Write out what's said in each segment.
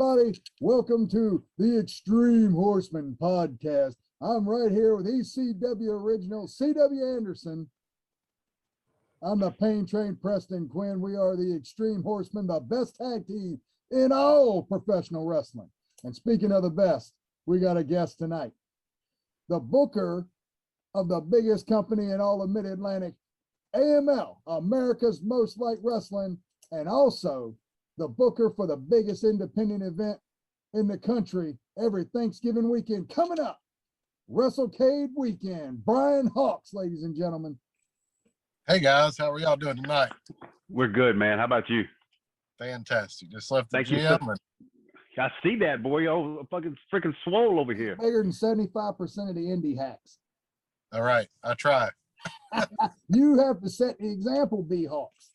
everybody. Welcome to the Extreme Horsemen podcast. I'm right here with ECW original C.W. Anderson. I'm the Pain Train Preston Quinn. We are the Extreme Horsemen, the best tag team in all professional wrestling. And speaking of the best, we got a guest tonight. The booker of the biggest company in all of Mid-Atlantic, AML, America's Most Liked Wrestling, and also the booker for the biggest independent event in the country every Thanksgiving weekend coming up, Wrestlecade weekend. Brian Hawks, ladies and gentlemen. Hey guys, how are y'all doing tonight? We're good, man. How about you? Fantastic. Just left the Thank you, gym. I see that, boy. Oh, fucking freaking swole over here. Bigger than 75% of the indie hacks. All right, I try. You have to set the example, B Hawks.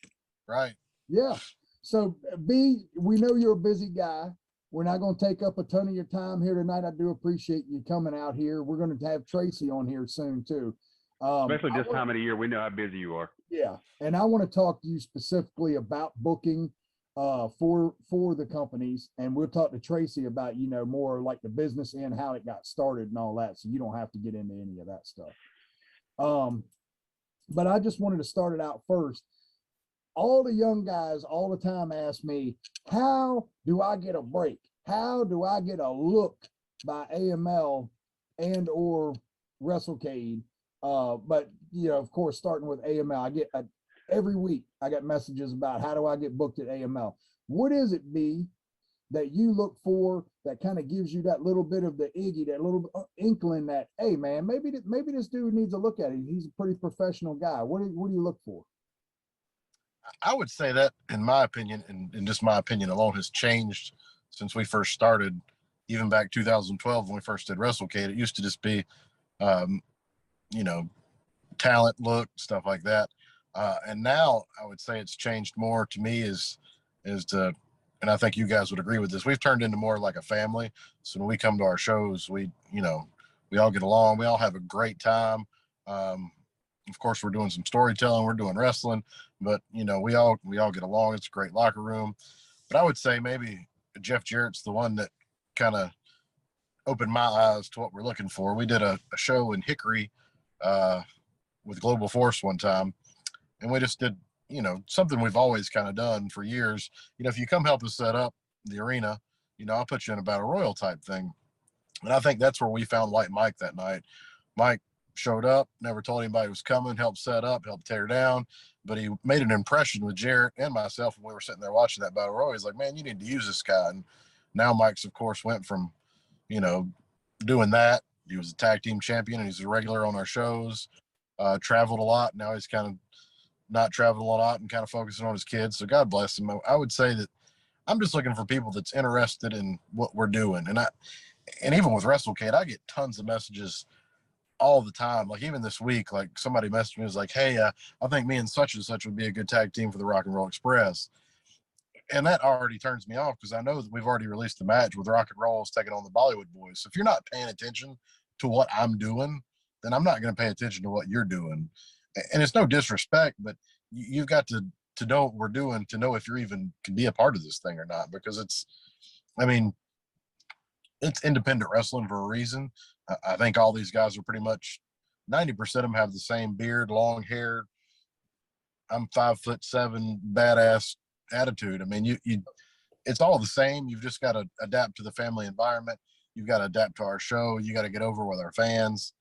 Right. Yeah. So, B, we know you're a busy guy. We're not going to take up a ton of your time here tonight. I do appreciate you coming out here. We're going to have Tracy on here soon, too. Especially this time of the year, we know how busy you are. Yeah, and I want to talk to you specifically about booking for the companies, and we'll talk to Tracy about, you know, more like the business and how it got started and all that, so you don't have to get into any of that stuff. But I just wanted to start it out first. All the young guys all the time ask me, how do I get a break? How do I get a look by AML and or Wrestlecade? But, you know, of course, starting with AML, I get every week, I get messages about how do I get booked at AML? What is it, B, that you look for that kind of gives you that little bit of the Iggy, that little inkling that, hey, man, maybe this dude needs a look at it. He's a pretty professional guy. What do you look for? I would say that, in my opinion, and just my opinion alone, has changed since we first started, even back 2012 when we first did WrestleCade. It used to just be, you know, talent, look, stuff like that. And now I would say it's changed more to me is to, and I think you guys would agree with this, we've turned into more like a family. So when we come to our shows, we all get along. We all have a great time. Of course, we're doing some storytelling, we're doing wrestling, but, you know, we all get along. It's a great locker room. But I would say maybe Jeff Jarrett's the one that kind of opened my eyes to what we're looking for. We did a show in Hickory with Global Force one time, and we just did, you know, something we've always kind of done for years. You know, if you come help us set up the arena, you know, I'll put you in a battle royal type thing. And I think that's where we found White Mike that night. Mike showed up, never told anybody was coming, helped set up, helped tear down, but he made an impression with Jarrett and myself when we were sitting there watching that battle royal. He's like, man, you need to use this guy. And now Mike's, of course, went from, you know, doing that. He was a tag team champion and he's a regular on our shows, traveled a lot. Now he's kind of not traveling a lot and kind of focusing on his kids. So God bless him. I would say that I'm just looking for people that's interested in what we're doing. And even with WrestleCade, I get tons of messages all the time. Like even this week, like somebody messaged me, was like, hey, I think me and such would be a good tag team for the Rock and Roll Express. And that already turns me off because I know that we've already released the match with Rock and Rolls taking on the Bollywood Boys. So if you're not paying attention to what I'm doing, then I'm not going to pay attention to what you're doing. And it's no disrespect, but you've got to know what we're doing to know if you're even can be a part of this thing or not, because it's independent wrestling for a reason. I think all these guys are pretty much 90% of them have the same beard, long hair. I'm 5'7", badass attitude. I mean, it's all the same. You've just got to adapt to the family environment. You've got to adapt to our show. You got to get over with our fans,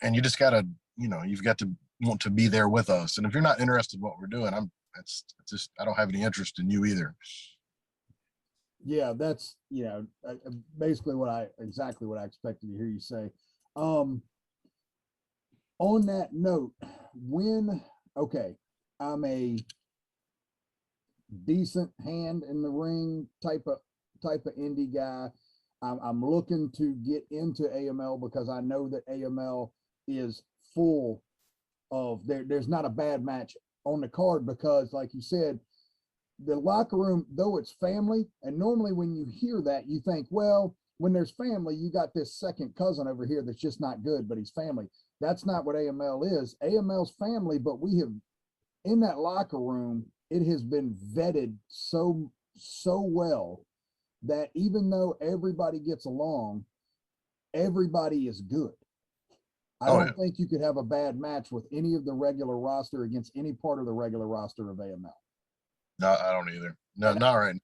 and you just got to, you know, you've got to want to be there with us. And if you're not interested in what we're doing, I don't have any interest in you either. Yeah, that's, you know, basically exactly what I expected to hear you say. On that note, I'm a decent hand in the ring type of indie guy. I'm looking to get into AML because I know that AML is full of there's not a bad match on the card, because like you said, the locker room, though it's family, and normally when you hear that, you think, well, when there's family, you got this second cousin over here that's just not good, but he's family. That's not what AML is. AML's family, but we have, in that locker room, it has been vetted so well that even though everybody gets along, everybody is good. I don't think you could have a bad match with any of the regular roster against any part of the regular roster of AML. No, I don't either. No, not right now.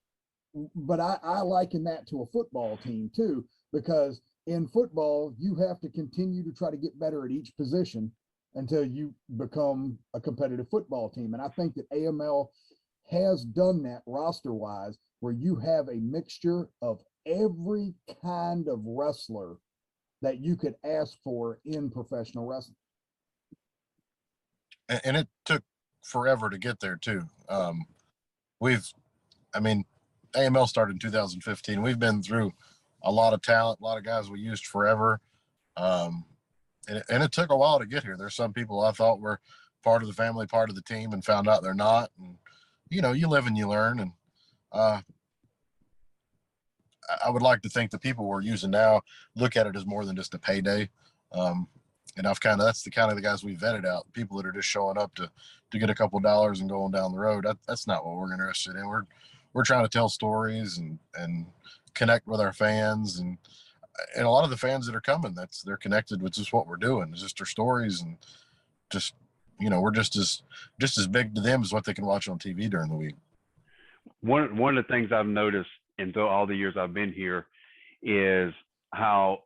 But I liken that to a football team too, because in football, you have to continue to try to get better at each position until you become a competitive football team. And I think that AML has done that roster-wise, where you have a mixture of every kind of wrestler that you could ask for in professional wrestling. And it took forever to get there too. AML started in 2015. We've been through a lot of talent, a lot of guys we used forever. And it took a while to get here. There's some people I thought were part of the family, part of the team, and found out they're not. And, you know, you live and you learn. And I would like to think the people we're using now look at it as more than just a payday. And that's the kind of the guys we vetted out, people that are just showing up to get a couple dollars and going down the road. That's not what we're interested in. We're trying to tell stories and connect with our fans, and a lot of the fans that are coming, they're connected with just what we're doing. It's just our stories, and just, you know, we're just as big to them as what they can watch on TV during the week. One of the things I've noticed in all the years I've been here is how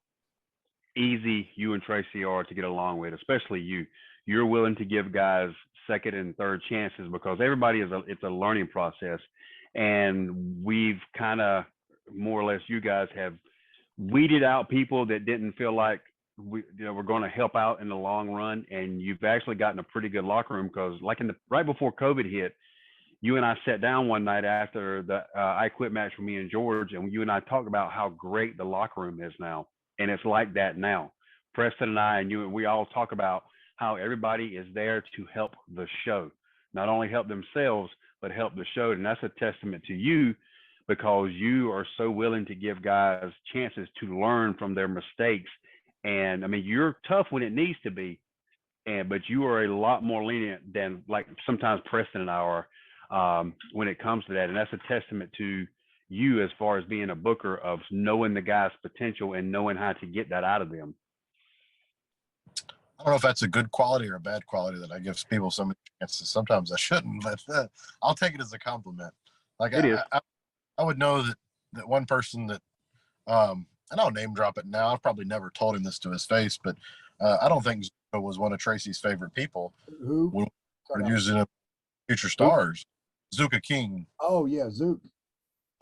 easy you and Tracy are to get along with, especially you. You're willing to give guys second and third chances because everybody it's a learning process. And we've kind of, more or less, you guys have weeded out people that didn't feel like we're going to help out in the long run. And you've actually gotten a pretty good locker room, because like right before COVID hit, you and I sat down one night after the I Quit match with me and George, and you and I talked about how great the locker room is now. And it's like that now. Preston and I and you, and we all talk about how everybody is there to help the show, not only help themselves, but help the show. And that's a testament to you, because you are so willing to give guys chances to learn from their mistakes. And I mean, you're tough when it needs to be, but you are a lot more lenient than like sometimes Preston and I are when it comes to that. And that's a testament to you as far as being a booker, of knowing the guy's potential and knowing how to get that out of them. I don't know if that's a good quality or a bad quality that I give people so many chances. Sometimes I shouldn't, but I'll take it as a compliment. Like I would know that one person that, and I'll name drop it now. I've probably never told him this to his face, but I don't think Zuka was one of Tracy's favorite people. Who? When we're using Future Stars. Zuka King. Oh yeah, Zook.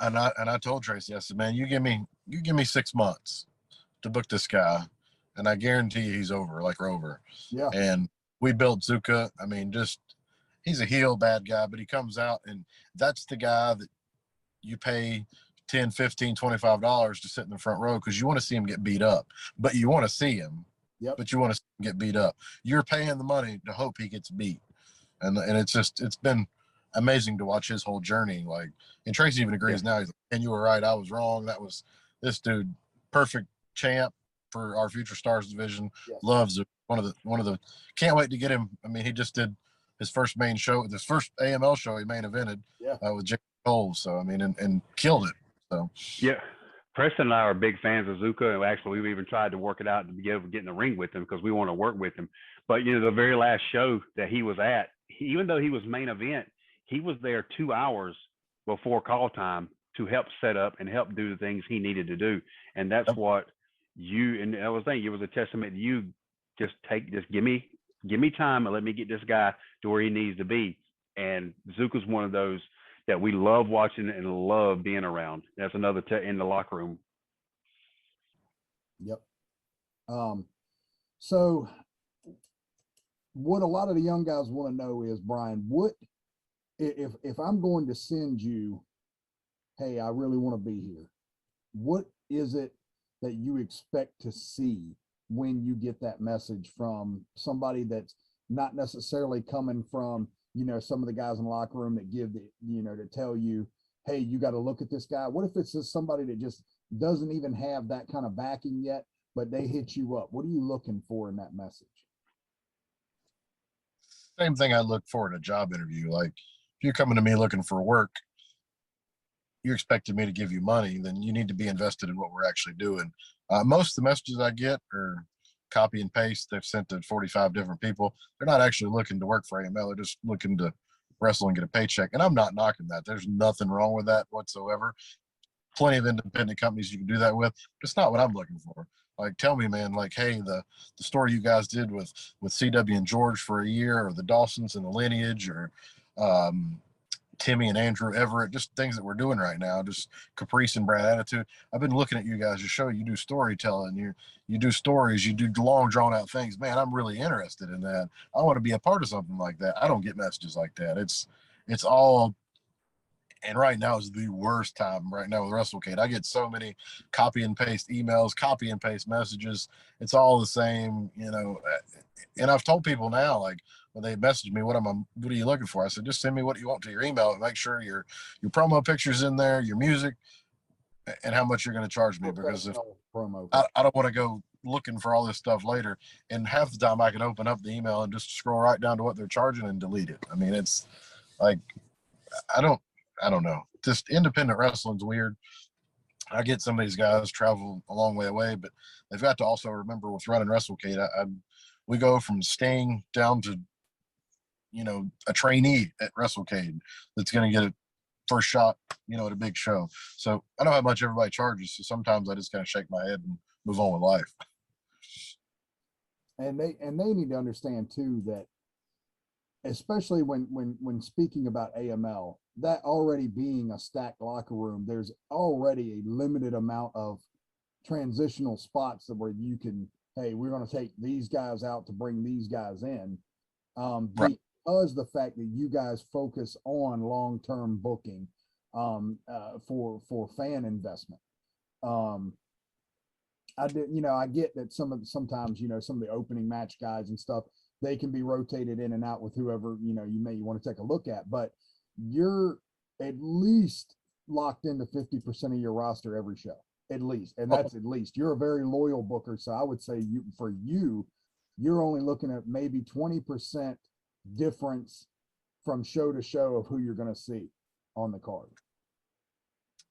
And I told Tracy, I said, man, you give me 6 months to book this guy, and I guarantee you he's over, like Rover. Yeah. And we built Zuka. I mean, he's a heel bad guy, but he comes out, and that's the guy that you pay $10, $15, $25 to sit in the front row, because you want to see him get beat up. But you want to see him. Yep. But you want to see him get beat up. You're paying the money to hope he gets beat. And it's been amazing to watch his whole journey. Like, and Tracy even agrees now. He's like, and you were right, I was wrong. That was this dude, perfect champ for our Future Stars division. Yes. Loves it. One of the can't wait to get him. I mean, he just did his first main show, this first AML show he main evented with Jake Cole. So I mean, and killed it. So yeah. Preston and I are big fans of Zuka, and actually we've even tried to work it out to be able to get in the ring with him, because we want to work with him. But you know, the very last show that he was at, even though he was main event, he was there 2 hours before call time to help set up and help do the things he needed to do. And that's what you, and I was thinking, it was a testament to you. Just give me time and let me get this guy to where he needs to be. And Zuka's one of those that we love watching and love being around. That's another in the locker room. Yep. So what a lot of the young guys want to know is, Brian, what if I'm going to send you, hey, I really want to be here, what is it that you expect to see when you get that message from somebody that's not necessarily coming from, you know, some of the guys in the locker room that give the, you know, to tell you, hey, you got to look at this guy? What if it's just somebody that just doesn't even have that kind of backing yet, but they hit you up? What are you looking for in that message? Same thing I look for in a job interview. Like, if you're coming to me looking for work, you're expecting me to give you money, then you need to be invested in what we're actually doing. Most of the messages I get are copy and paste. They've sent to 45 different people. They're not actually looking to work for AML. They're just looking to wrestle and get a paycheck. And I'm not knocking that. There's nothing wrong with that whatsoever. Plenty of independent companies you can do that with. But it's not what I'm looking for. Like, tell me, man, like, hey, the story you guys did with CW and George for a year, or the Dawsons and the Lineage, or Timmy and Andrew Everett, just things that we're doing right now, just Caprice and Brad Attitude. I've been looking at you guys to show you do storytelling, you do stories, you do long drawn out things. Man, I'm really interested in that. I want to be a part of something like that. I don't get messages like that. It's all, and right now is the worst time right now with WrestleCade. I get so many copy and paste emails, copy and paste messages. It's all the same, and I've told people now, like, when they message me, what are you looking for? I said, just send me what you want to your email and make sure your promo picture's in there, your music, and how much you're going to charge me. Because if promo, I don't want to go looking for all this stuff later, and half the time I can open up the email and just scroll right down to what they're charging and delete it. I mean, it's like, I don't know. Just independent wrestling's weird. I get some of these guys travel a long way away, but they've got to also remember with running WrestleCade, we go from Sting down to, a trainee at WrestleCade that's going to get a first shot, at a big show. So I know how much everybody charges. So sometimes I just kind of shake my head and move on with life. And they need to understand too that, especially when speaking about AML, that already being a stacked locker room, there's already a limited amount of transitional spots where you can, hey, we're going to take these guys out to bring these guys in. Right. Because the fact that you guys focus on long-term booking for fan investment. I get that sometimes, some of the opening match guys and stuff, they can be rotated in and out with whoever, you may want to take a look at, but you're at least locked into 50% of your roster every show, at least. And that's at least. You're a very loyal booker. So I would say you're only looking at maybe 20% difference from show to show of who you're going to see on the card.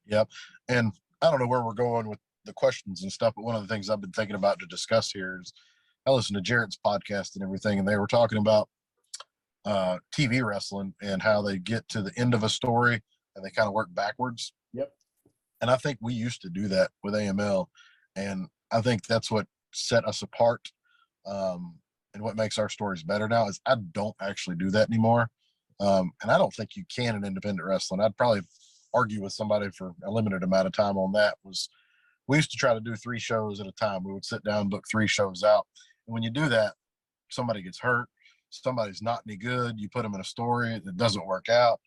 Yep. And I don't know where we're going with the questions and stuff, but one of the things I've been thinking about to discuss here is I listened to Jarrett's podcast and everything, and they were talking about TV wrestling and how they get to the end of a story and they kind of work backwards. Yep. And I think we used to do that with AML, and I think that's what set us apart. And what makes our stories better now is I don't actually do that anymore. And I don't think you can in independent wrestling. I'd probably argue with somebody for a limited amount of time on that. We used to try to do 3 shows at a time. We would sit down, book 3 shows out. And when you do that, somebody gets hurt, somebody's not any good, you put them in a story, it doesn't work out.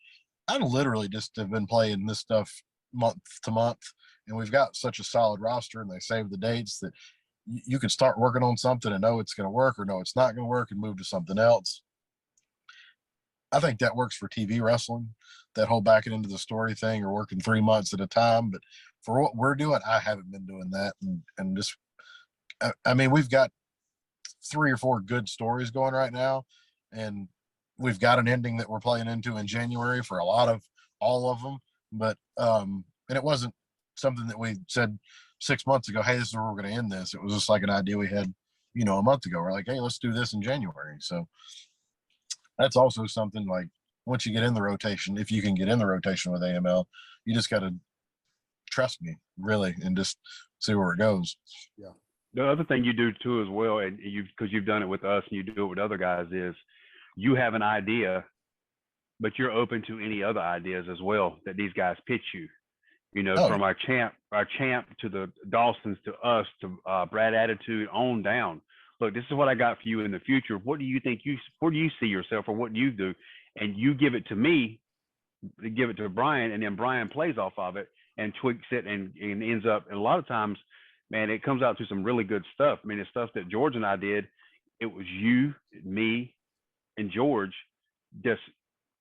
I literally just have been playing this stuff month to month, and we've got such a solid roster, and they save the dates that you can start working on something and know it's going to work or no, it's not going to work, and move to something else. I think that works for TV wrestling, that whole backing into the story thing, or working 3 months at a time. But for what we're doing, I haven't been doing that. And just, I mean, we've got 3 or 4 good stories going right now, and we've got an ending that we're playing into in January for all of them. But, and it wasn't something that we said 6 months ago, hey, this is where we're going to end this. It was just like an idea we had, a month ago. We're like, hey, let's do this in January. So that's also something, like, once you get in the rotation, if you can get in the rotation with AML, you just got to trust me, really, and just see where it goes. Yeah. The other thing you do too as well, and because you've done it with us and you do it with other guys, is you have an idea, but you're open to any other ideas as well that these guys pitch you. From our champ to the Dawsons to us to Brad Attitude on down. Look, this is what I got for you in the future. What do you think where do you see yourself, or what do you do? And you give it to me, give it to Brian, and then Brian plays off of it and tweaks it and ends up. And a lot of times, man, it comes out to some really good stuff. I mean, the stuff that George and I did, it was you, me, and George just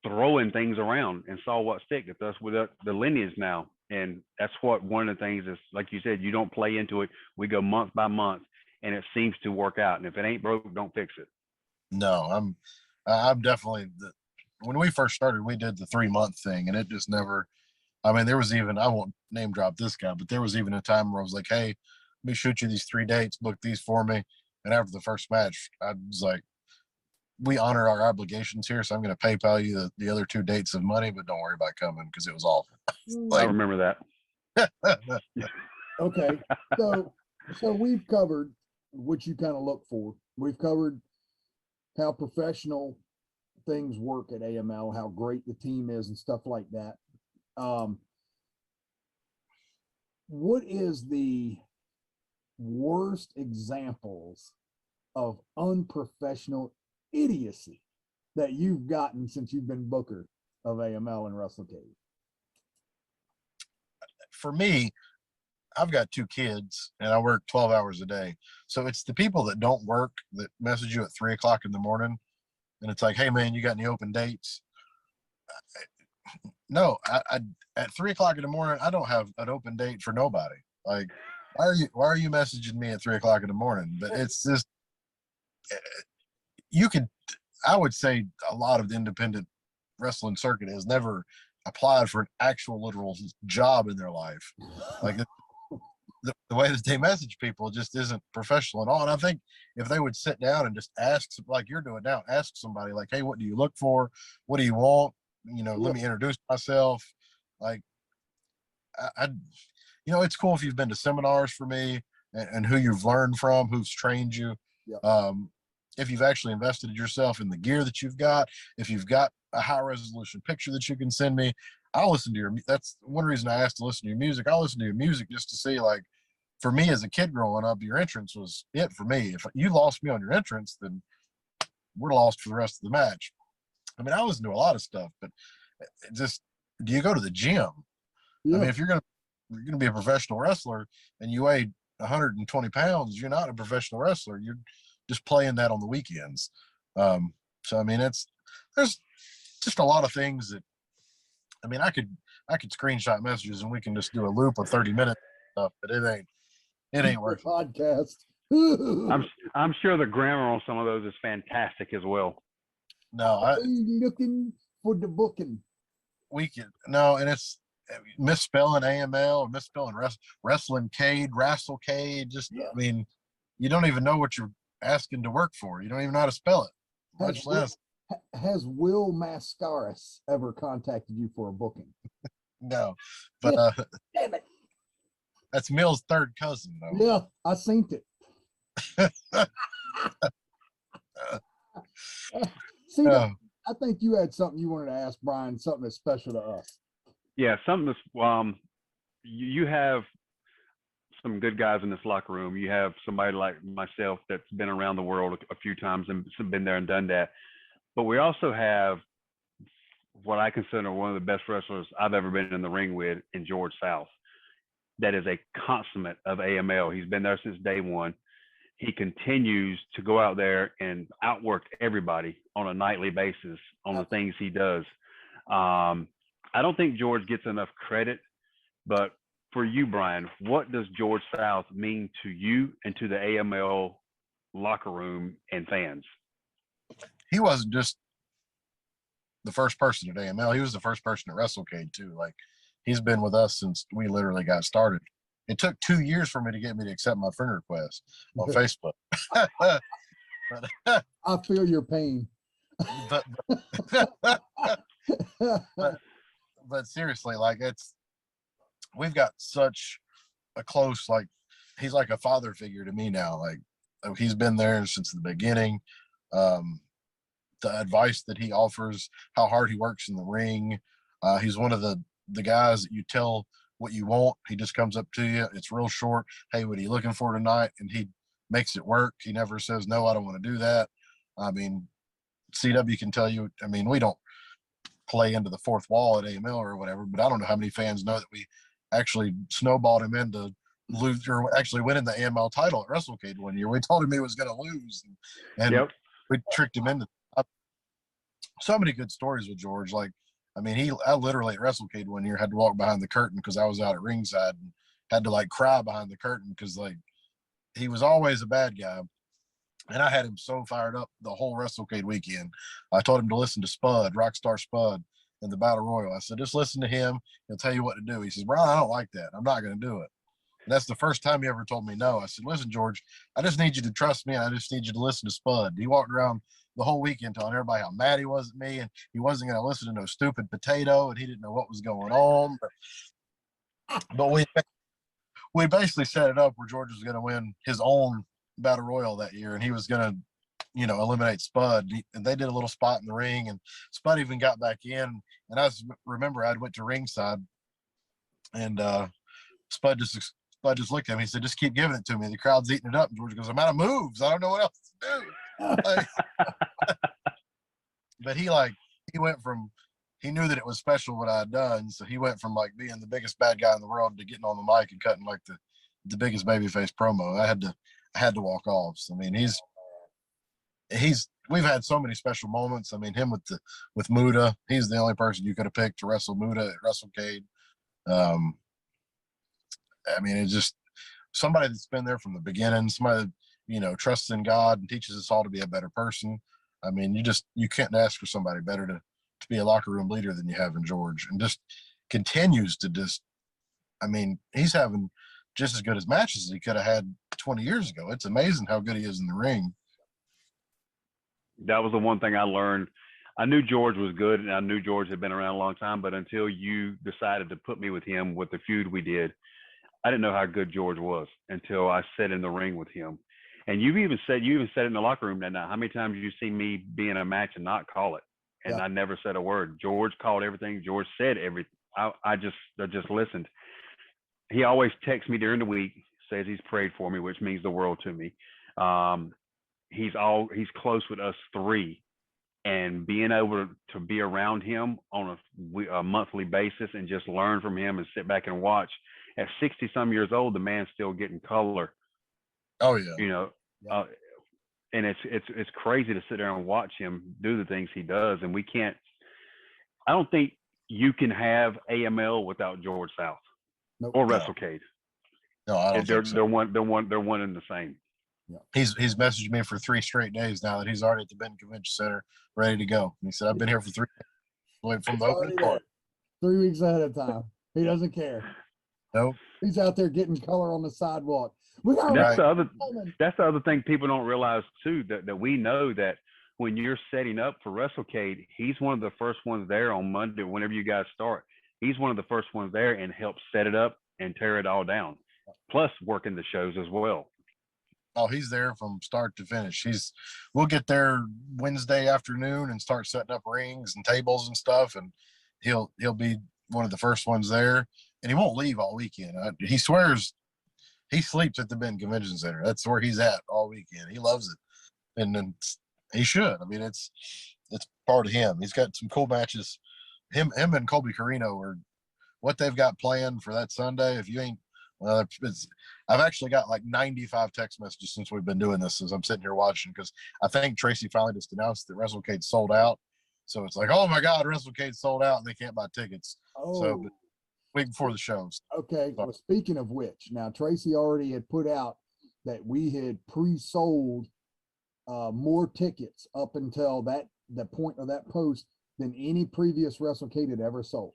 throwing things around and saw what stick. It's us with the lineage now. And that's what one of the things is, like you said, you don't play into it. We go month by month, and it seems to work out. And if it ain't broke, don't fix it. No, I'm definitely when we first started, we did the 3-month thing, and it just never I mean, there was even, I won't name drop this guy, but there was even a time where I was like, hey, let me shoot you these 3 dates, book these for me. And after the first match, I was like, we honor our obligations here, so I'm going to PayPal you the other 2 dates of money, but don't worry about coming because it was awful. I remember that. Okay. So we've covered what you kind of look for. We've covered how professional things work at AML, how great the team is and stuff like that. What is the worst examples of unprofessional idiocy that you've gotten since you've been booker of AML and Wrestlecade? For me, I've got 2 kids and I work 12 hours a day. So it's the people that don't work that message you at 3 o'clock in the morning. And it's like, hey man, you got any open dates? No, I at 3 o'clock in the morning, I don't have an open date for nobody. Like, why are you messaging me at 3 o'clock in the morning? But it's just, I would say a lot of the independent wrestling circuit has never applied for an actual literal job in their life. Like the way that they message people just isn't professional at all. And I think if they would sit down and just ask, like you're doing now, ask somebody like, hey, what do you look for? What do you want? Let me introduce myself. Like, it's cool if you've been to seminars for me and who you've learned from, who's trained you. Yeah. If you've actually invested yourself in the gear that you've got, if you've got a high resolution picture that you can send me, I'll listen to that's one reason I asked to listen to your music. I'll listen to your music just to see, like, for me as a kid growing up, your entrance was it for me. If you lost me on your entrance, then we're lost for the rest of the match. I mean, I listen to a lot of stuff, but just, do you go to the gym? Yeah. I mean, if you're gonna be a professional wrestler and you weigh 120 pounds, you're not a professional wrestler. You're just playing that on the weekends. So I mean, there's just a lot of things that, I mean, I could screenshot messages and we can just do a loop of 30 minutes stuff, but it ain't worth it. Podcast. I'm sure the grammar on some of those is fantastic as well. No, looking for the booking. And it's misspelling AML or misspelling Wrestlecade, just, Yeah. I mean, you don't even know what you're asking to work for. You don't even know how to spell it. Much less. Has Will Mascaris ever contacted you for a booking? No, but Damn it. That's Mill's third cousin, though. Yeah, I seen it. See, I think you had something you wanted to ask Brian, something that's special to us. Yeah, something that's you have some good guys in this locker room. You have somebody like myself that's been around the world a few times and been there and done that. But we also have what I consider one of the best wrestlers I've ever been in the ring with in George South. That is a consummate of AML. He's been there since day one. He continues to go out there and outwork everybody on a nightly basis on the things he does. I don't think George gets enough credit, but for you, Brian, what does George South mean to you and to the AML locker room and fans? He wasn't just the first person at AML. He was the first person at Wrestlecade too. Like, he's been with us since we literally got started. It took 2 years for me to get me to accept my friend request on Facebook. I feel your pain. But seriously, like, we've got such a close, like, he's like a father figure to me now. Like, he's been there since the beginning. The advice that he offers, how hard he works in the ring. He's one of the guys that you tell what you want. He just comes up to you. It's real short. Hey, what are you looking for tonight? And he makes it work. He never says, no, I don't want to do that. I mean, CW can tell you, I mean, we don't play into the fourth wall at AML or whatever, but I don't know how many fans know that we actually snowballed him into lose or actually winning the AML title at Wrestlecade one year. We told him he was going to lose, and Yep. We tricked him into so many good stories with George. Like, I mean, I literally at Wrestlecade one year had to walk behind the curtain because I was out at ringside and had to, like, cry behind the curtain because, like, he was always a bad guy. And I had him so fired up the whole Wrestlecade weekend. I told him to listen to Spud, Rockstar Spud. in the Battle Royal. I said, just listen to him. He'll tell you what to do. He says, Brian, I don't like that. I'm not going to do it. And that's the first time he ever told me no. I said, listen, George, I just need you to trust me. I just need you to listen to Spud. He walked around the whole weekend telling everybody how mad he was at me, and he wasn't going to listen to no stupid potato, and he didn't know what was going on. But we basically set it up where George was going to win his own Battle Royal that year, and he was going to, eliminate Spud. And they did a little spot in the ring, and Spud even got back in. And I remember I went to ringside, and Spud just looked at me. He said, just keep giving it to me. The crowd's eating it up. And George goes, I'm out of moves. I don't know what else to do. But he went from, he knew that it was special what I had done. So he went from being the biggest bad guy in the world to getting on the mic and cutting the biggest babyface promo. I had to walk off. So, I mean, we've had so many special moments. I mean, him with Muda, he's the only person you could have picked to wrestle Muda at WrestleCade. I mean, it's just somebody that's been there from the beginning, somebody that, trusts in God and teaches us all to be a better person. I mean, you can't ask for somebody better to be a locker room leader than you have in George, and just continues to he's having just as good as matches as he could have had 20 years ago. It's amazing how good he is in the ring. That was the one thing I learned. I knew George was good, and I knew George had been around a long time, but until you decided to put me with him with the feud we did, I didn't know how good George was until I sat in the ring with him. And you even said it in the locker room that night. How many times have you seen me be in a match and not call it? And I never said a word. George called everything. George said everything. I just listened. He always texts me during the week, says he's prayed for me, which means the world to me. He's close with us three, and being able to be around him on a monthly basis and just learn from him and sit back and watch. At 60 some years old, the man's still getting color. Oh yeah. And it's crazy to sit there and watch him do the things he does. And I don't think you can have AML without George South or WrestleCade. No, I don't think so. They're one and the same. Yeah. He's messaged me for 3 straight days now that he's already at the Benton Convention Center, ready to go. And he said, I've been here for 3 days. Wait from the opening part. 3 weeks ahead of time. He doesn't care. Nope. He's out there getting color on the sidewalk. That's the other thing people don't realize too, that we know that when you're setting up for WrestleCade, he's one of the first ones there on Monday. Whenever you guys start, he's one of the first ones there and helps set it up and tear it all down. Plus working the shows as well. Oh, he's there from start to finish. We'll get there Wednesday afternoon and start setting up rings and tables and stuff, and he'll be one of the first ones there, and he won't leave all weekend. He swears he sleeps at the Benton Convention Center. That's where he's at all weekend. He loves it, and then he should. I mean, it's part of him. He's got some cool matches. Him and Colby Carino are what they've got planned for that Sunday. If you ain't, well, I've actually got 95 text messages since we've been doing this, as I'm sitting here watching, because I think Tracy finally just announced that WrestleCade sold out. So it's oh my God, WrestleCade sold out and they can't buy tickets. Oh. So week before the shows. Okay. Well, speaking of which, now Tracy already had put out that we had pre-sold more tickets up until the point of that post than any previous WrestleCade had ever sold.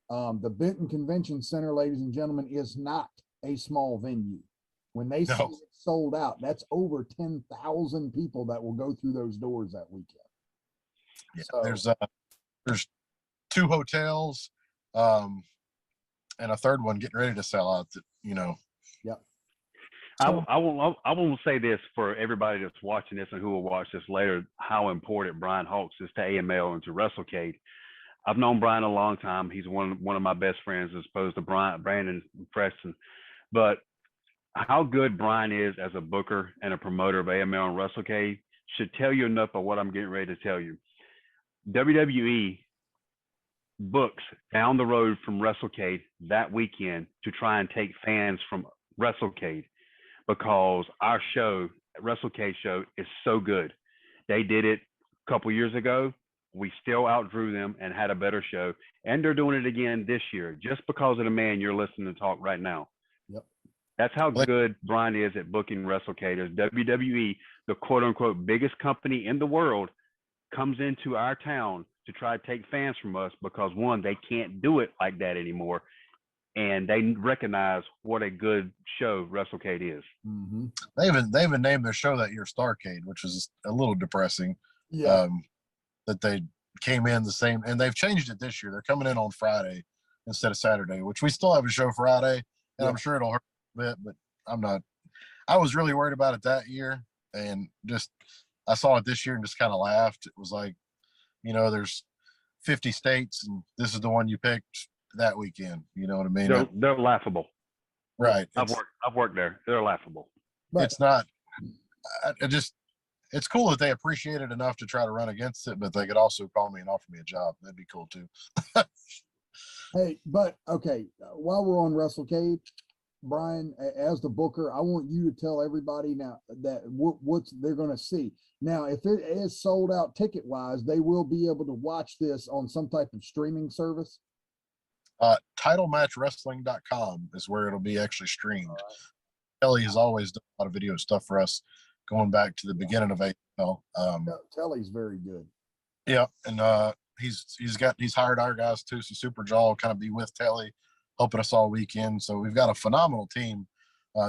The Benton Convention Center, ladies and gentlemen, is not a small venue. When they say it's sold out, that's over 10,000 people that will go through those doors that weekend. Yeah, so, there's 2 hotels, and a third one getting ready to sell out. Yep. So, I won't say this for everybody that's watching this and who will watch this later, how important Brian Hawks is to AML and to WrestleCade. I've known Brian a long time. He's one of my best friends, as opposed to Brandon and Preston. But how good Brian is as a booker and a promoter of AML and WrestleCade should tell you enough of what I'm getting ready to tell you. WWE books down the road from WrestleCade that weekend to try and take fans from WrestleCade, because our show, WrestleCade show, is so good. They did it a couple years ago. We still outdrew them and had a better show, and they're doing it again this year just because of the man you're listening to talk right now. Yep. That's how good Brian is at booking WrestleCade. As WWE, the quote unquote biggest company in the world, comes into our town to try to take fans from us because, one, they can't do it like that anymore, and they recognize what a good show WrestleCade is. Mm-hmm. They even named their show that year Starcade, which was a little depressing. Yeah. That they came in the same, and they've changed it this year. They're coming in on Friday instead of Saturday, which we still have a show Friday, and I'm sure it'll hurt a bit, but I'm not. I was really worried about it that year, and just I saw it this year and just kind of laughed. It was like, there's 50 states, and this is the one you picked that weekend. You know what I mean? They're laughable. Right. I've worked there. They're laughable. But it's not. It's cool that they appreciate it enough to try to run against it, but they could also call me and offer me a job. That'd be cool too. Hey, but okay, while we're on WrestleCade, Brian, as the booker, I want you to tell everybody now that what they're going to see. Now, if it is sold out ticket wise, they will be able to watch this on some type of streaming service. Titlematchwrestling.com is where it'll be actually streamed. Right. Kelly has always done a lot of video stuff for us going back to the beginning of AML. Telly's very good. Yeah, and he's hired our guys too. So Super Jaw will kind of be with Telly, helping us all weekend. So we've got a phenomenal team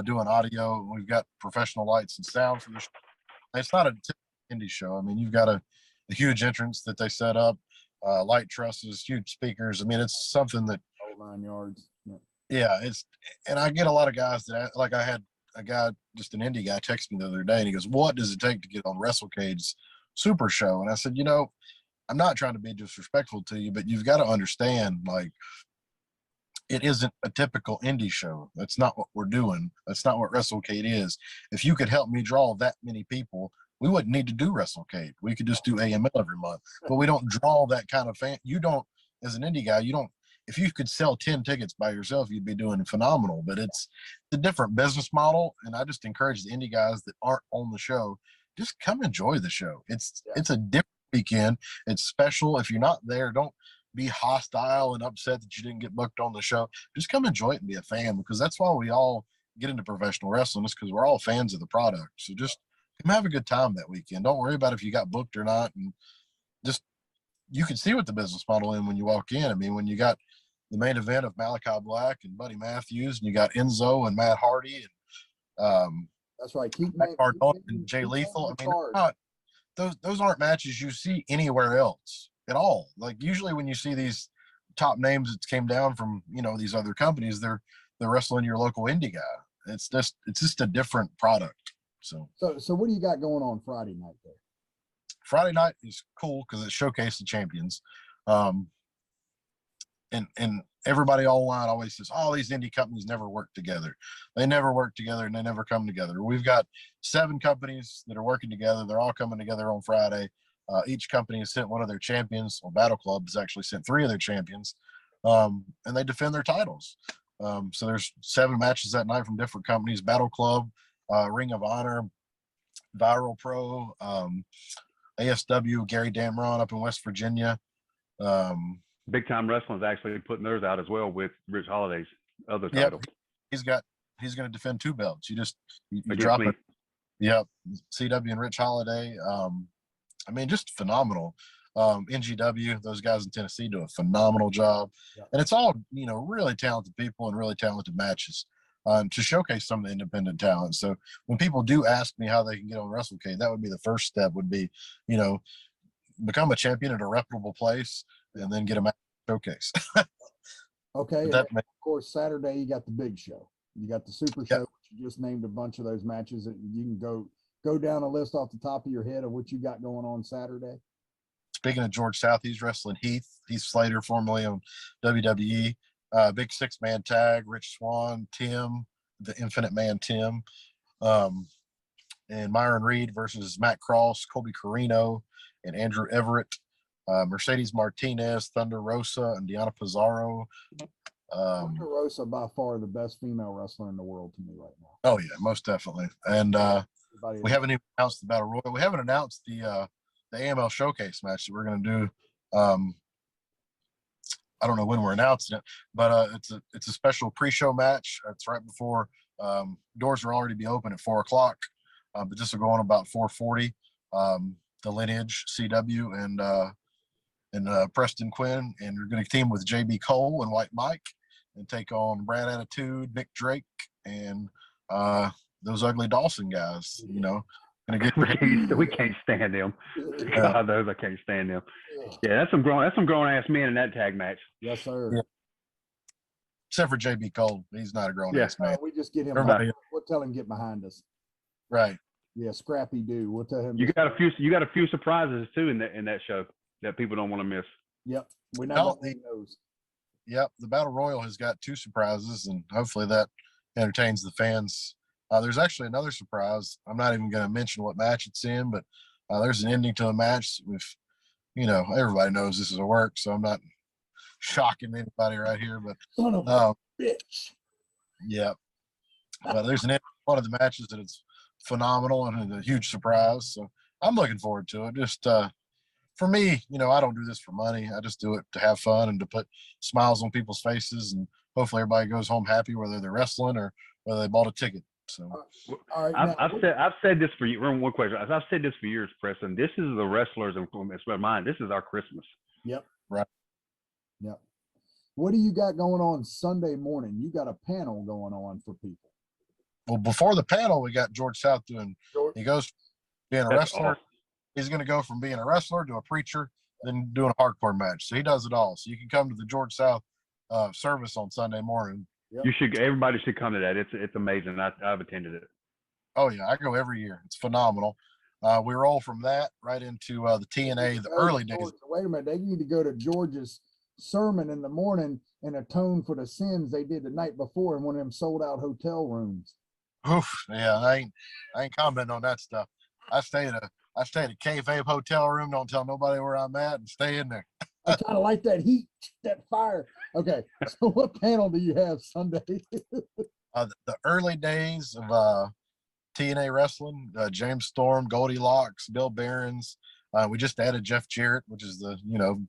doing audio. We've got professional lights and sound for the show. It's not a indie show. I mean, you've got a huge entrance that they set up, light trusses, huge speakers. I mean, it's something that 9 yards. Yeah, and I get a lot of guys that, like, I had a guy, just an indie guy, text me the other day, and he goes, "What does it take to get on WrestleCade's Super Show?" And I said, I'm not trying to be disrespectful to you, but you've got to understand, like, it isn't a typical indie show. That's not what we're doing. That's not what WrestleCade is. If you could help me draw that many people, we wouldn't need to do WrestleCade. We could just do AML every month. But we don't draw that kind of fan. You don't, as an indie guy, if you could sell 10 tickets by yourself, you'd be doing phenomenal. But it's a different business model, and I just encourage the indie guys that aren't on the show, just come enjoy the show. It's a different weekend. It's special. If you're not there, don't be hostile and upset that you didn't get booked on the show. Just come enjoy it and be a fan, because that's why we all get into professional wrestling, is because we're all fans of the product. So just come have a good time that weekend. Don't worry about if you got booked or not, and just you can see what the business model is when you walk in. I mean, when you got the main event of Malachi Black and Buddy Matthews, and you got Enzo and Matt Hardy, and that's right, Matt Cardona and Jay Lethal. I mean, those aren't matches you see anywhere else at all. Like, usually when you see these top names that came down from these other companies, they're wrestling your local indie guy. It's just a different product. So what do you got going on Friday night there? Friday night is cool because it showcased the champions. And everybody online always says, "Oh, these indie companies never work together." They never work together, and they never come together. We've got 7 companies that are working together. They're all coming together on Friday. Each company has sent one of their champions. Well, Battle Club has actually sent 3 of their champions, and they defend their titles. So there's 7 matches that night from different companies: Battle Club, Ring of Honor, Viral Pro, ASW, Gary Damron up in West Virginia. Big Time Wrestling is actually putting theirs out as well with Rich Holiday's other title. He's going to defend 2 belts. You drop it. Yep. CW and Rich Holiday. I mean, just phenomenal. NGW, those guys in Tennessee do a phenomenal job. Yeah. And it's all, really talented people and really talented matches to showcase some of the independent talent. So when people do ask me how they can get on WrestleCade, that would be the first step, would be, become a champion at a reputable place and then get a match showcase. Okay. And of course, Saturday, you got the big show. You got the Super Show, which you just named a bunch of those matches that you can go down a list off the top of your head of what you got going on Saturday. Speaking of George South, he's wrestling Heath Slater, formerly on WWE. Big 6-man tag: Rich Swann, Tim, the Infinite Man Tim, and Myron Reed versus Matt Cross, Colby Carino, and Andrew Everett. Mercedes Martinez, Thunder Rosa, and Deanna Pizarro. Thunder Rosa, by far the best female wrestler in the world to me right now. Oh yeah, most definitely. And we haven't even announced the Battle Royal. We haven't announced the AML Showcase match that we're going to do. I don't know when we're announcing it, but it's a special pre-show match. It's right before doors will already be open at 4:00, but this will go on about 4:40. The Lineage, CW, and and Preston Quinn, and you're going to team with JB Cole and White Mike and take on Brad Attitude, Nick Drake, and those ugly Dawson guys. You know, gonna get we can't stand them. God, those I can't stand them. Yeah, that's some grown ass men in that tag match. Yes, sir. Yeah. Except for JB Cole, he's not a grown ass man. We just get him. We'll tell him get behind us. Right. Yeah, Scrappy do. We'll tell him. You got a few surprises too in that show that people don't want to miss. Yep. We're not those. Yep. The Battle Royal has got 2 surprises, and hopefully that entertains the fans. There's actually another surprise. I'm not even going to mention what match it's in, but there's an ending to a match with, you know, everybody knows this is a work, so I'm not shocking anybody right here, but son of a bitch. Yeah. But there's one of the matches that it's phenomenal and a huge surprise. So I'm looking forward to it. Just for me, you know, I don't do this for money. I just do it to have fun and to put smiles on people's faces, and hopefully everybody goes home happy, whether they're wrestling or whether they bought a ticket. So all right, I've said this for you. One question. I've said this for years, Preston. This is the wrestlers and mine. This is our Christmas. Yep. Right. Yep. What do you got going on Sunday morning? You got a panel going on for people. Well, before the panel, we got George South he goes from being a wrestler. Awesome. He's going to go from being a wrestler to a preacher, then doing a hardcore match. So he does it all. So you can come to the George South service on Sunday morning. Yep. Everybody should come to that. It's amazing. I've attended it. Oh yeah, I go every year. It's phenomenal. We roll from that right into the TNA, the early days. Wait a minute, they need to go to George's sermon in the morning and atone for the sins they did the night before in one of them sold out hotel rooms. Oof, yeah, I ain't commenting on that stuff. I stay at a kayfabe hotel room. Don't tell nobody where I'm at, and stay in there. I kind of like that heat, that fire. Okay, so what panel do you have Sunday? The early days of TNA wrestling, James Storm, Goldilocks, Bill Behrens. We just added Jeff Jarrett, which is the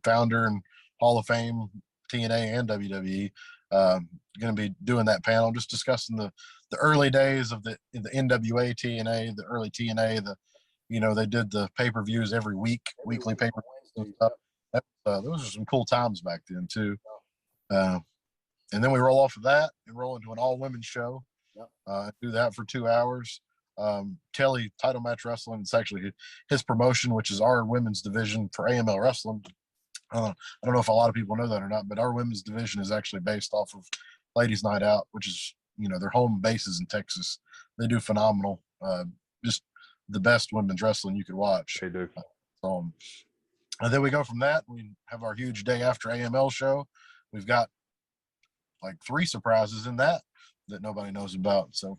founder and Hall of Fame TNA and WWE. Going to be doing that panel, just discussing the early days of the NWA TNA, the early TNA. They did the pay-per-views every week, weekly pay-per-views and stuff. Those are some cool times back then too. And then we roll off of that and roll into an all-women's show. Do that for 2 hours. Telly Title Match Wrestling. It's actually his promotion, which is our women's division for AML Wrestling. I don't know if a lot of people know that or not, but our women's division is actually based off of Ladies Night Out, which is, their home bases in Texas. They do phenomenal. Just the best women's wrestling you could watch. They do. And then we go from that. We have our huge day after AML show. We've got like 3 surprises in that nobody knows about. So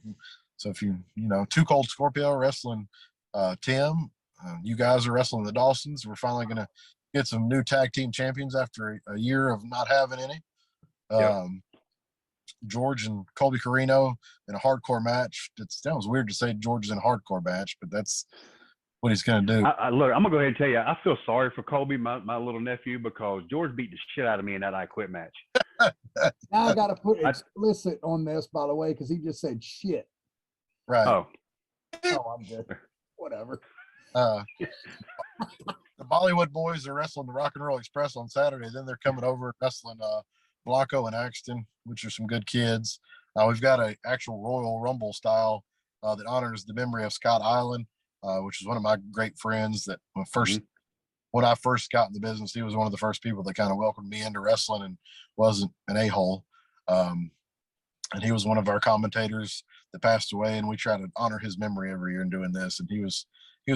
if Too Cold Scorpio wrestling Tim, you guys are wrestling the Dawsons. We're finally going to get some new tag team champions after a year of not having any. George and Colby Carino in a hardcore match. It sounds weird to say George is in a hardcore match, but that's what he's going to do. Look, I'm going to go ahead and tell you, I feel sorry for Colby, my little nephew, because George beat the shit out of me in that I Quit match. Now I got to put explicit on this, by the way, because he just said shit. Right. Oh, I'm good. Whatever. The Bollywood boys are wrestling the Rock and Roll Express on Saturday. Then they're coming over wrestling Blanco and Axton, which are some good kids. We've got an actual Royal Rumble style that honors the memory of Scott Island, which is one of my great friends that when I first got in the business, he was one of the first people that kind of welcomed me into wrestling and wasn't an a-hole. And he was one of our commentators that passed away, and we try to honor his memory every year in doing this. And he was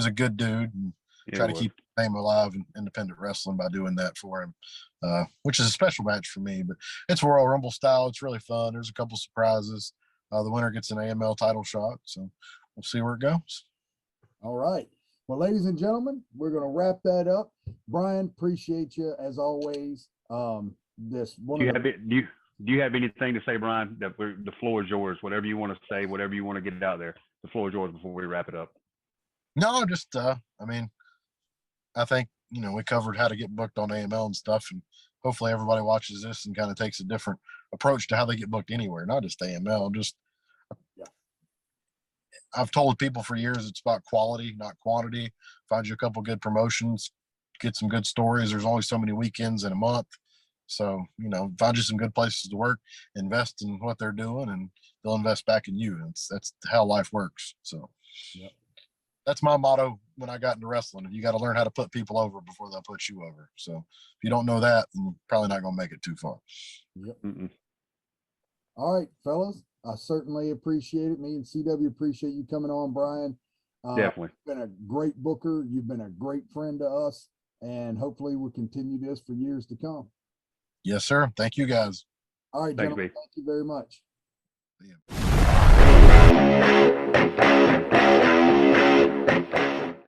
a good dude, and try to keep his name alive in independent wrestling by doing that for him, which is a special match for me. But it's Royal Rumble style. It's really fun. There's a couple surprises. The winner gets an AML title shot, so we'll see where it goes. All right. Well, ladies and gentlemen, we're going to wrap that up. Brian, appreciate you as always. Do you have anything to say, Brian? The floor is yours. Whatever you want to say, whatever you want to get out there, the floor is yours before we wrap it up. No, just I think we covered how to get booked on AML and stuff, and hopefully everybody watches this and kind of takes a different approach to how they get booked anywhere, not just AML. I've told people for years it's about quality, not quantity. Find you a couple good promotions, get some good stories. There's only so many weekends in a month. So, find you some good places to work, invest in what they're doing, and they'll invest back in you. That's how life works. So Yep. That's my motto when I got into wrestling. You got to learn how to put people over before they'll put you over. So if you don't know that, then you're probably not going to make it too far. Yep. Mm-mm. All right, fellas. I certainly appreciate it. Me and CW appreciate you coming on, Brian. Definitely. You've been a great booker. You've been a great friend to us, and hopefully we'll continue this for years to come. Yes, sir. Thank you, guys. All right, Thanks, gentlemen. B. Thank you very much. See ya.